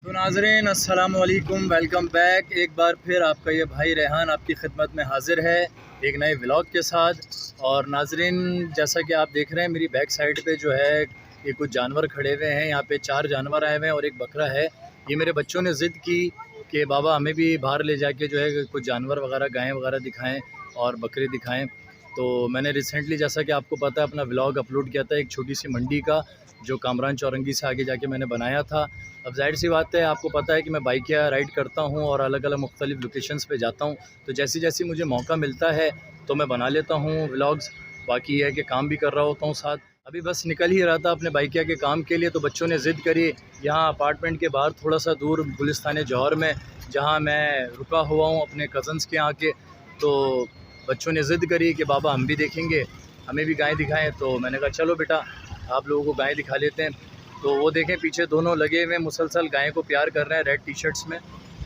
तो नाज़रीन अस्सलाम वालेकुम, वेलकम बैक। एक बार फिर आपका ये भाई रेहान आपकी खिदमत में हाज़िर है एक नए व्लॉग के साथ। और नाज़रीन जैसा कि आप देख रहे हैं मेरी बैक साइड पे जो है ये कुछ जानवर खड़े हुए हैं। यहाँ पे 4 जानवर आए हुए हैं और एक बकरा है। ये मेरे बच्चों ने ज़िद की कि बाबा हमें भी बाहर ले जाके जो है कुछ जानवर वगैरह गायें वगैरह दिखाएँ और बकरे दिखाएँ। तो मैंने रिसेंटली जैसा कि आपको पता है अपना व्लॉग अपलोड किया था एक छोटी सी मंडी का, जो कामरान चौरंगी से आगे जाके मैंने बनाया था। अब ज़ाहिर सी बात है आपको पता है कि मैं बाइक या राइड करता हूँ और अलग अलग मुख्तलिफ़ लोकेशंस पे जाता हूँ, तो जैसी जैसी मुझे मौका मिलता है तो मैं बना लेता हूँ व्लॉग्स। बाकी है कि काम भी कर रहा होता हूँ साथ। अभी बस निकल ही रहा था अपने बाइकिया के काम के लिए, तो बच्चों ने ज़िद करी यहाँ अपार्टमेंट के बाहर थोड़ा सा दूर गुलिस्तान जौहर में, जहाँ मैं रुका हुआ हूँ अपने कज़न्स के यहाँ के। तो बच्चों ने ज़िद करी कि बाबा हम भी देखेंगे, हमें भी गाय दिखाएं। तो मैंने कहा चलो बेटा आप लोगों को गाय दिखा लेते हैं। तो वो देखें पीछे दोनों लगे हुए मुसलसल गाय को प्यार कर रहे हैं रेड टी शर्ट्स में,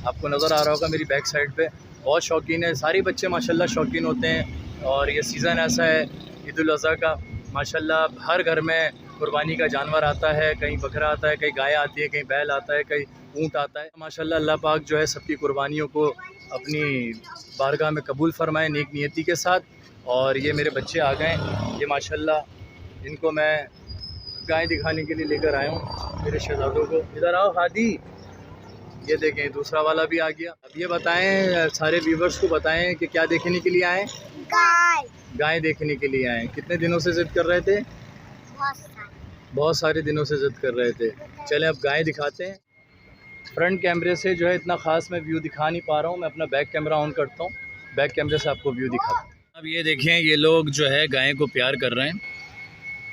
आपको नज़र आ रहा होगा मेरी बैक साइड पे। बहुत शौकीन है, सारे बच्चे माशाल्लाह शौकीन होते हैं। और ये सीज़न ऐसा है ईद उल अज़हा का, माशाल्लाह हर घर में कुर्बानी का जानवर आता है, कहीं बकरा आता है, कहीं गाय आती है, कहीं बैल आता है, कहीं ऊँट आता है। माशाल्लाह अल्लाह पाक जो है सबकी कुर्बानियों को अपनी बारगाह में कबूल फरमाए नेक नियति के साथ। और ये मेरे बच्चे आ गए, ये माशाल्लाह इनको मैं गाय दिखाने के लिए लेकर आया हूँ मेरे शहजादों को। इधर आओ हादी, ये देखें दूसरा वाला भी आ गया। अब ये बताएं सारे व्यूवर्स को बताएं कि क्या देखने के लिए आए? गाय देखने के लिए आए। कितने दिनों से ज़िद कर रहे थे? बहुत सारे दिनों से ज़िद कर रहे थे। चलें अब गाय दिखाते हैं। फ्रंट कैमरे से जो है इतना ख़ास मैं व्यू दिखा नहीं पा रहा हूँ, मैं अपना बैक कैमरा ऑन करता हूँ, बैक कैमरे से आपको व्यू दिखाता हूँ। अब ये देखें ये लोग जो है गाय को प्यार कर रहे हैं,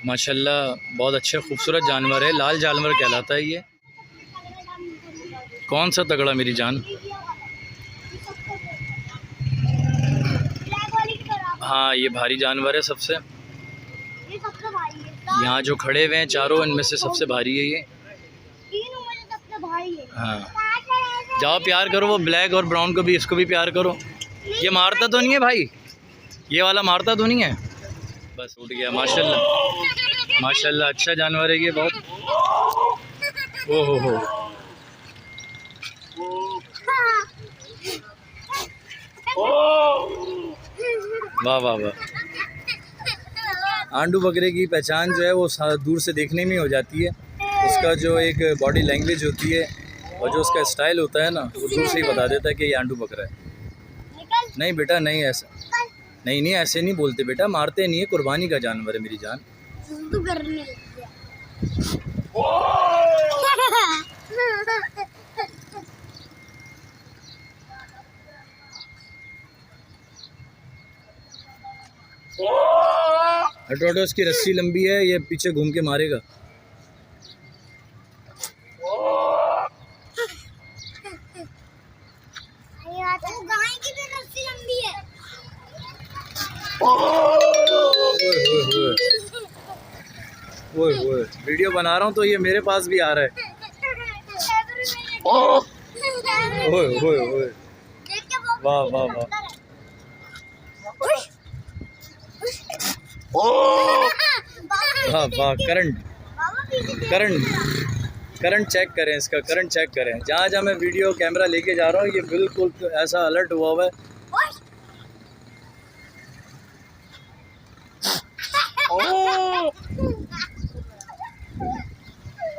माशाल्लाह बहुत अच्छे खूबसूरत जानवर है, लाल जानवर कहलाता है ये। कौन सा तगड़ा मेरी जान? हाँ ये भारी जानवर है सबसे, यहाँ जो खड़े हुए हैं चारों इनमें से सबसे भारी है ये। हाँ जाओ प्यार करो, वो ब्लैक और ब्राउन को भी, इसको भी प्यार करो। ये मारता तो नहीं है भाई, ये वाला मारता तो नहीं है? बस उठ गया। माशाल्लाह माशाल्लाह अच्छा जानवर है ये बहुत। ओ हो वाह वाह वाह। आंडू बकरे की पहचान जो है वो दूर से देखने में हो जाती है, उसका जो एक बॉडी लैंग्वेज होती है और जो उसका स्टाइल होता है ना, वो दूर से ही बता देता है कि ये आंडू बकरा है। नहीं बेटा नहीं, ऐसा नहीं, नहीं ऐसे नहीं बोलते बेटा, मारते नहीं है, कुर्बानी का जानवर है मेरी जान। हटो हटो, इसकी रस्सी लंबी है, ये पीछे घूम के मारेगा। गाय की भी रस्सी लंबी है। ओए वीडियो बना रहा हूँ तो ये मेरे पास भी आ रहा है। ओए वाह वाह वाह। हाँ वाह, करंट चेक करें, इसका करंट चेक करें। जहाँ जहाँ मैं वीडियो कैमरा लेके जा रहा हूँ ये बिल्कुल तो ऐसा अलर्ट हुआ हुआ है।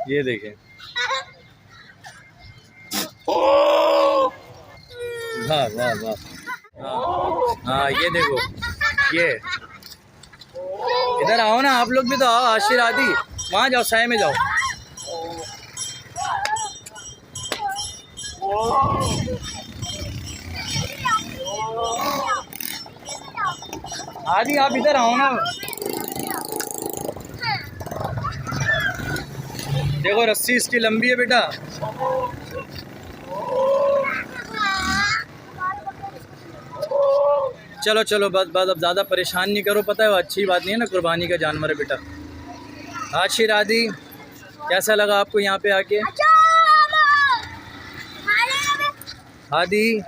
ये देखें, वाह वाह वाह। हाँ ये देखो, ये इधर आओ ना आप लोग भी तो आओ, आशिर आदि वहाँ जाओ, साए में जाओ। आदि आप इधर आओ ना, देखो रस्सी इसकी लंबी है बेटा। चलो चलो बस बस, अब ज़्यादा परेशान नहीं करो, पता है वो अच्छी बात नहीं है ना, कुर्बानी का जानवर है बेटा। आशिर आदि कैसा लगा आपको यहाँ पे आके? आदि